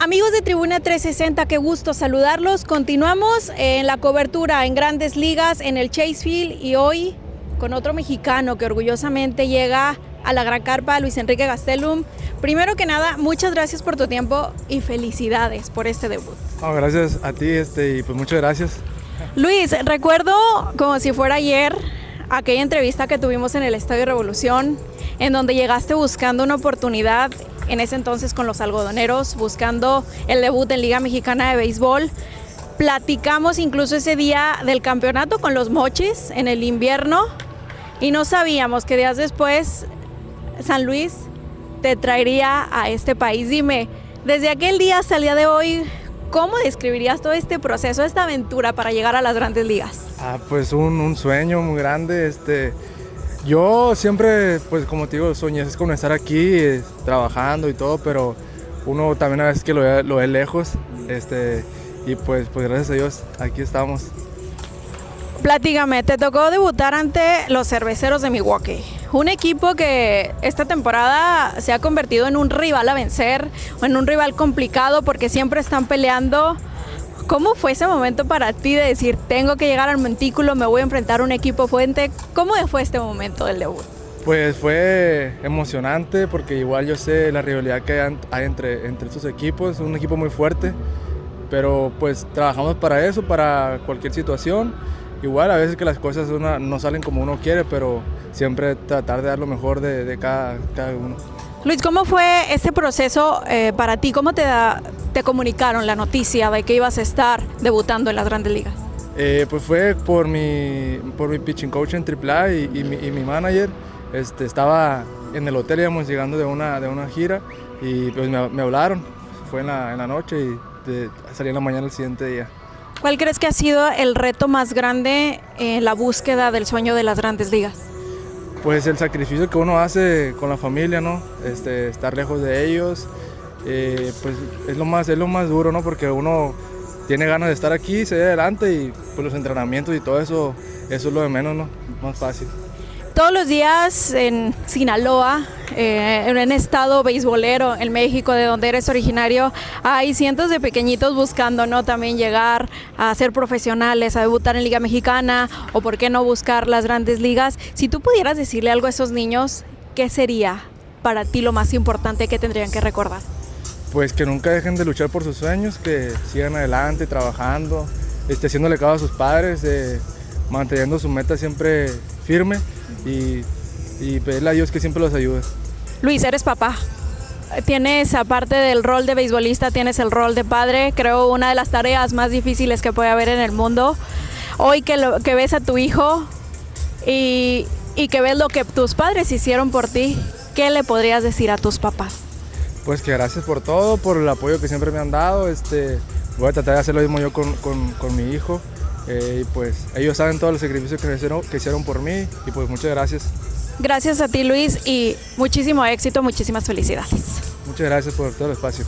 Amigos de Tribuna 360, qué gusto saludarlos. Continuamos en la cobertura en Grandes Ligas en el Chase Field y hoy con otro mexicano que orgullosamente llega a la gran carpa, Luis Enrique Gastelum. Primero que nada, muchas gracias por tu tiempo y felicidades por este debut. No, gracias a ti y pues muchas gracias. Luis, recuerdo como si fuera ayer aquella entrevista que tuvimos en el Estadio Revolución, en donde llegaste buscando una oportunidad, en ese entonces con los algodoneros, buscando el debut en Liga Mexicana de Béisbol. Platicamos incluso ese día del campeonato con los Mochis en el invierno y no sabíamos que días después San Luis te traería a este país. Dime, desde aquel día hasta el día de hoy, ¿cómo describirías todo este proceso, esta aventura para llegar a las Grandes Ligas? Pues un sueño muy grande. Yo siempre, pues como te digo, soñé es con estar aquí trabajando y todo, pero uno también a veces que lo ve lejos, y pues gracias a Dios aquí estamos. Platícame, te tocó debutar ante los Cerveceros de Milwaukee, un equipo que esta temporada se ha convertido en un rival a vencer, o en un rival complicado porque siempre están peleando. ¿Cómo fue ese momento para ti de decir, tengo que llegar al montículo, me voy a enfrentar a un equipo fuerte? ¿Cómo fue este momento del debut? Pues fue emocionante porque igual yo sé la rivalidad que hay entre estos equipos, es un equipo muy fuerte, pero pues trabajamos para eso, para cualquier situación. Igual a veces que las cosas no salen como uno quiere, pero siempre tratar de dar lo mejor de cada uno. Luis, ¿cómo fue este proceso para ti? ¿Cómo te comunicaron la noticia de que ibas a estar debutando en las Grandes Ligas? Pues fue por mi pitching coach en AAA y mi manager. Estaba en el hotel, íbamos llegando de una gira y pues me hablaron. Fue en la noche y salí en la mañana el siguiente día. ¿Cuál crees que ha sido el reto más grande en la búsqueda del sueño de las Grandes Ligas? Pues el sacrificio que uno hace con la familia, ¿no? Estar lejos de ellos, pues es lo más duro, ¿no? Porque uno tiene ganas de estar aquí, seguir adelante y pues los entrenamientos y todo eso es lo de menos, ¿no? Más fácil. Todos los días en Sinaloa, en un estado beisbolero en México, de donde eres originario, hay cientos de pequeñitos buscando, ¿no? También llegar a ser profesionales, a debutar en Liga Mexicana o por qué no buscar las Grandes Ligas. Si tú pudieras decirle algo a esos niños, ¿qué sería para ti lo más importante que tendrían que recordar? Pues que nunca dejen de luchar por sus sueños, que sigan adelante trabajando, haciéndole caso a sus padres, manteniendo su meta siempre firme y pedirle a Dios que siempre los ayude. Luis, eres papá. Tienes, aparte del rol de beisbolista, tienes el rol de padre. Creo una de las tareas más difíciles que puede haber en el mundo. Hoy que ves a tu hijo y que ves lo que tus padres hicieron por ti, ¿qué le podrías decir a tus papás? Pues que gracias por todo, por el apoyo que siempre me han dado. Voy a tratar de hacer lo mismo yo con mi hijo. Y pues ellos saben todos los sacrificios que hicieron por mí y pues muchas gracias. Gracias a ti, Luis, y muchísimo éxito, muchísimas felicidades. Muchas gracias por todo el espacio.